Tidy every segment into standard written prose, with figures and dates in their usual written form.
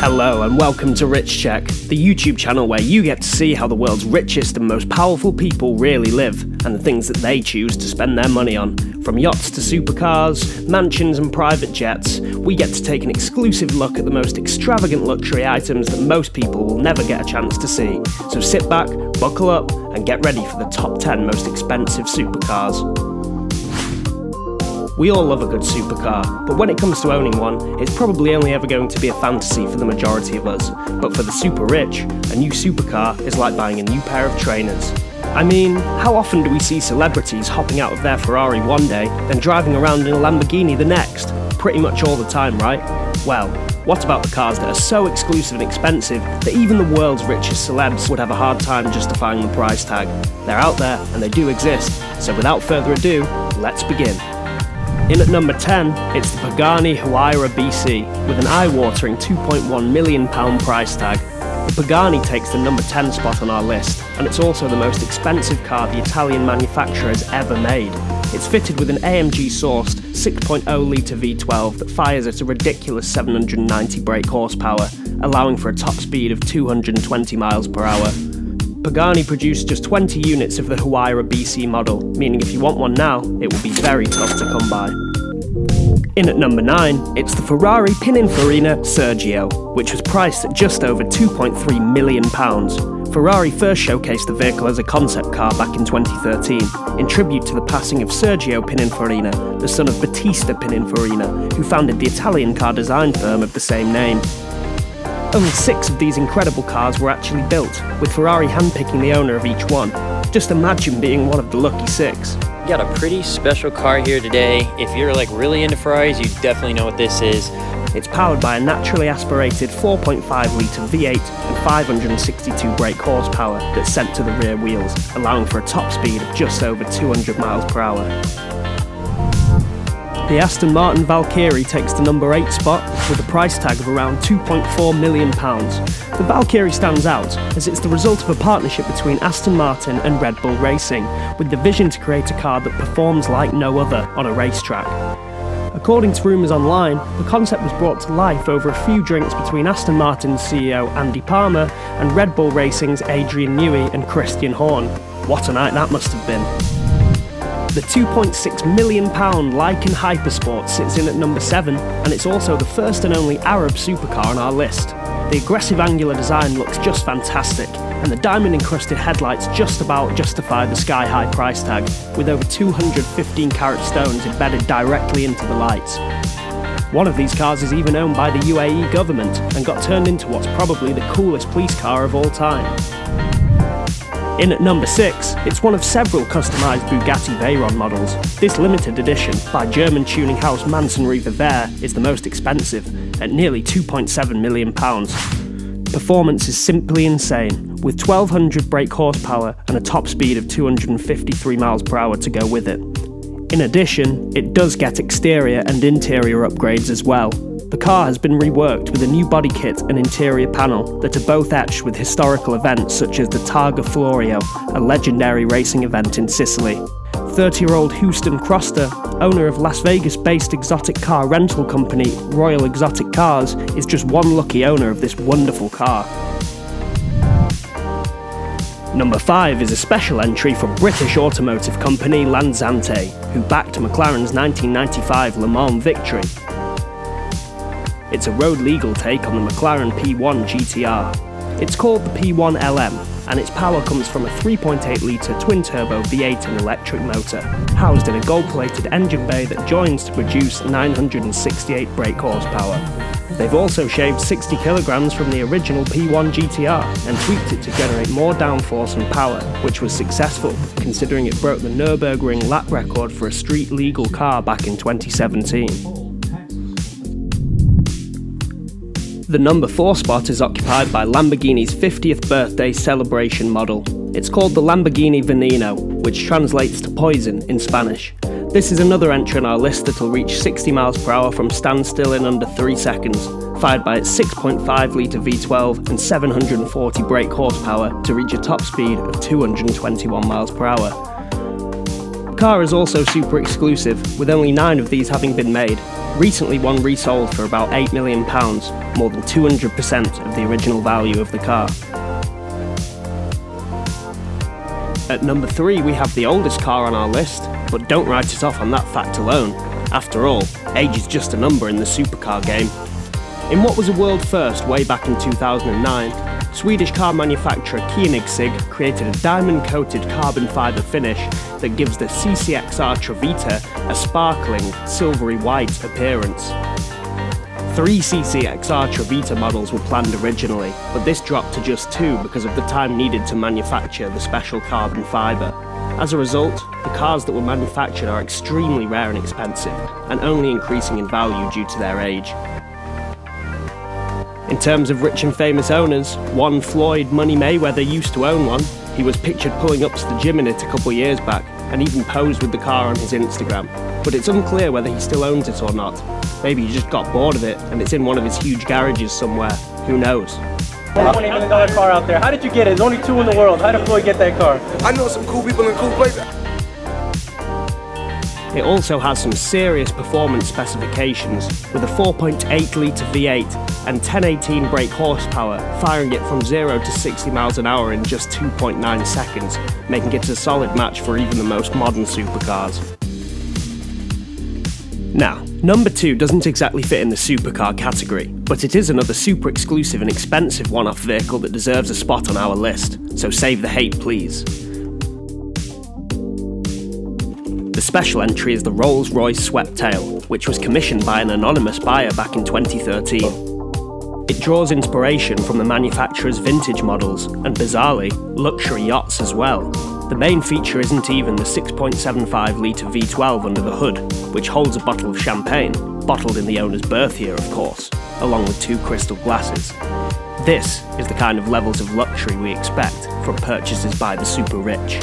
Hello and welcome to Rich Check, the YouTube channel where you get to see how the world's richest and most powerful people really live, and the things that they choose to spend their money on. From yachts to supercars, mansions and private jets, we get to take an exclusive look at the most extravagant luxury items that most people will never get a chance to see. So sit back, buckle up, and get ready for the top 10 most expensive supercars. We all love a good supercar, but when it comes to owning one, it's probably only ever going to be a fantasy for the majority of us. But for the super rich, a new supercar is like buying a new pair of trainers. I mean, how often do we see celebrities hopping out of their Ferrari one day, then driving around in a Lamborghini the next? Pretty much all the time, right? Well, what about the cars that are so exclusive and expensive that even the world's richest celebs would have a hard time justifying the price tag? They're out there, and they do exist, so without further ado, let's begin. In at number 10, it's the Pagani Huayra BC, with an eye-watering £2.1 million price tag. The Pagani takes the number 10 spot on our list, and it's also the most expensive car the Italian manufacturer has ever made. It's fitted with an AMG-sourced 6.0-litre V12 that fires at a ridiculous 790 brake horsepower, allowing for a top speed of 220 miles per hour. Pagani produced just 20 units of the Huayra BC model, meaning if you want one now, it will be very tough to come by. In at number 9, it's the Ferrari Pininfarina Sergio, which was priced at just over £2.3 million. Ferrari first showcased the vehicle as a concept car back in 2013, in tribute to the passing of Sergio Pininfarina, the son of Battista Pininfarina, who founded the Italian car design firm of the same name. Only 6 of these incredible cars were actually built, with Ferrari handpicking the owner of each one. Just imagine being one of the lucky 6. We got a pretty special car here today. If you're really into Ferraris, you definitely know what this is. It's powered by a naturally aspirated 4.5-litre V8 and 562 brake horsepower that's sent to the rear wheels, allowing for a top speed of just over 200 miles per hour. The Aston Martin Valkyrie takes the number 8 spot with a price tag of around £2.4 million. The Valkyrie stands out as it's the result of a partnership between Aston Martin and Red Bull Racing, with the vision to create a car that performs like no other on a racetrack. According to rumours online, the concept was brought to life over a few drinks between Aston Martin's CEO Andy Palmer and Red Bull Racing's Adrian Newey and Christian Horn. What a night that must have been. The £2.6 million Lykan Hypersport sits in at number 7, and it's also the first and only Arab supercar on our list. The aggressive angular design looks just fantastic, and the diamond-encrusted headlights just about justify the sky-high price tag, with over 215-carat stones embedded directly into the lights. One of these cars is even owned by the UAE government, and got turned into what's probably the coolest police car of all time. In at number 6, it's one of several customised Bugatti Veyron models. This limited edition, by German tuning house Mansory Vevere, is the most expensive, at nearly £2.7 million. Performance is simply insane, with 1200 brake horsepower and a top speed of 253 miles per hour to go with it. In addition, it does get exterior and interior upgrades as well. The car has been reworked with a new body kit and interior panel that are both etched with historical events such as the Targa Florio, a legendary racing event in Sicily. 30-year-old Houston Croster, owner of Las Vegas-based exotic car rental company Royal Exotic Cars, is just one lucky owner of this wonderful car. Number 5 is a special entry from British automotive company Lansante, who backed McLaren's 1995 Le Mans victory. It's a road-legal take on the McLaren P1 GTR. It's called the P1 LM, and its power comes from a 3.8-litre twin-turbo V8 and electric motor, housed in a gold-plated engine bay that joins to produce 968 brake horsepower. They've also shaved 60 kilograms from the original P1 GTR and tweaked it to generate more downforce and power, which was successful, considering it broke the Nürburgring lap record for a street-legal car back in 2017. The number 4 spot is occupied by Lamborghini's 50th birthday celebration model. It's called the Lamborghini Veneno, which translates to poison in Spanish. This is another entry on our list that'll reach 60 miles per hour from standstill in under 3 seconds, fired by its 6.5-litre V12 and 740 brake horsepower to reach a top speed of 221 miles per hour. The car is also super exclusive, with only 9 of these having been made. Recently one resold for about £8 million, more than 200% of the original value of the car. At number 3 we have the oldest car on our list, but don't write it off on that fact alone. After all, age is just a number in the supercar game. In what was a world first way back in 2009, Swedish car manufacturer Koenigsegg created a diamond-coated carbon fibre finish that gives the CCXR Trevita a sparkling, silvery white appearance. 3 CCXR Trevita models were planned originally, but this dropped to just 2 because of the time needed to manufacture the special carbon fibre. As a result, the cars that were manufactured are extremely rare and expensive, and only increasing in value due to their age. In terms of rich and famous owners, one Floyd Money Mayweather used to own one. He was pictured pulling up to the gym in it a couple years back, and even posed with the car on his Instagram. But it's unclear whether he still owns it or not. Maybe he just got bored of it, and it's in one of his huge garages somewhere. Who knows? $20 million car out there. How did you get it? There's only 2 in the world. How did Floyd get that car? I know some cool people in cool places. It also has some serious performance specifications, with a 4.8 litre V8 and 1018 brake horsepower, firing it from 0 to 60 miles an hour in just 2.9 seconds, making it a solid match for even the most modern supercars. Now, number 2 doesn't exactly fit in the supercar category, but it is another super exclusive and expensive one-off vehicle that deserves a spot on our list, so save the hate please. The special entry is the Rolls-Royce Sweptail, which was commissioned by an anonymous buyer back in 2013. It draws inspiration from the manufacturer's vintage models, and bizarrely, luxury yachts as well. The main feature isn't even the 6.75 litre V12 under the hood, which holds a bottle of champagne, bottled in the owner's birth year of course, along with 2 crystal glasses. This is the kind of levels of luxury we expect from purchases by the super rich.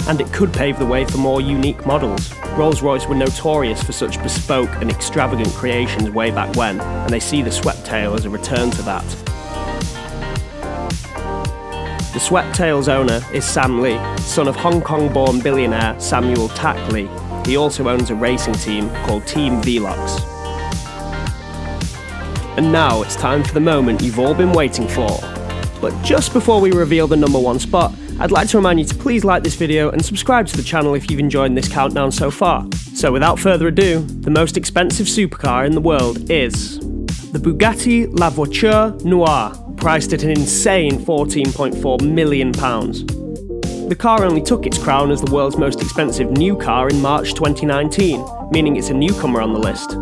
And it could pave the way for more unique models. Rolls-Royce were notorious for such bespoke and extravagant creations way back when, and they see the Sweptail as a return to that. The Sweptail's owner is Sam Lee, son of Hong Kong-born billionaire Samuel Tak Lee. He also owns a racing team called Team Velox. And now it's time for the moment you've all been waiting for. But just before we reveal the number 1 spot, I'd like to remind you to please like this video and subscribe to the channel if you've enjoyed this countdown so far. So without further ado, the most expensive supercar in the world is the Bugatti La Voiture Noire, priced at an insane £14.4 million. The car only took its crown as the world's most expensive new car in March 2019, meaning it's a newcomer on the list.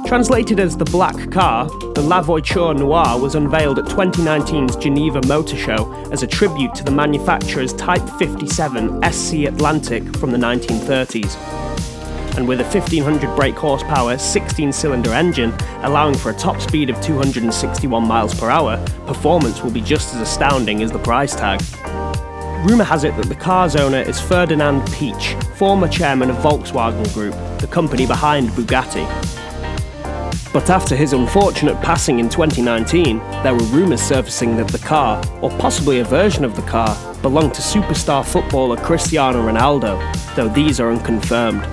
Translated as the Black Car, the La Voiture Noire was unveiled at 2019's Geneva Motor Show as a tribute to the manufacturer's Type 57 SC Atlantic from the 1930s. And with a 1500 brake horsepower 16-cylinder engine allowing for a top speed of 261 miles per hour, performance will be just as astounding as the price tag. Rumour has it that the car's owner is Ferdinand Piëch, former chairman of Volkswagen Group, the company behind Bugatti. But after his unfortunate passing in 2019, there were rumours surfacing that the car, or possibly a version of the car, belonged to superstar footballer Cristiano Ronaldo, though these are unconfirmed.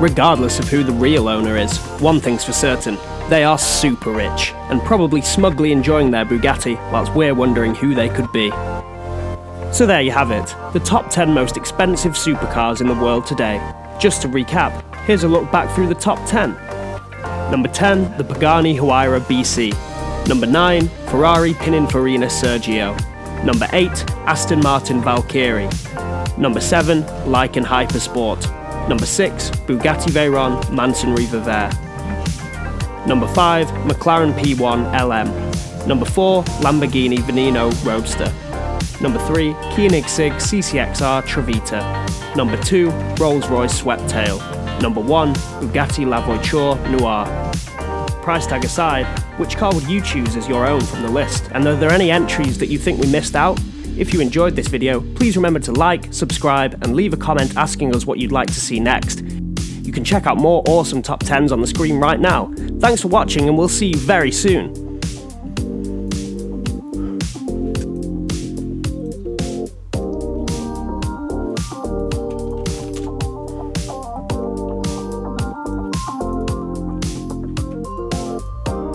Regardless of who the real owner is, one thing's for certain, they are super rich, and probably smugly enjoying their Bugatti whilst we're wondering who they could be. So there you have it, the top 10 most expensive supercars in the world today. Just to recap, here's a look back through the top 10. Number 10, the Pagani Huayra BC. Number 9, Ferrari Pininfarina Sergio. Number 8, Aston Martin Valkyrie. Number 7, Lykan Hypersport. Number 6, Bugatti Veyron Mansory Vevere. Number 5, McLaren P1 LM. Number 4, Lamborghini Veneno Roadster. Number 3, Koenigsegg CCXR Trevita. Number 2, Rolls-Royce Sweptail. Number 1, Bugatti La Voiture Noire. Price tag aside, which car would you choose as your own from the list? And are there any entries that you think we missed out? If you enjoyed this video, please remember to like, subscribe, and leave a comment asking us what you'd like to see next. You can check out more awesome top 10s on the screen right now. Thanks for watching, and we'll see you very soon.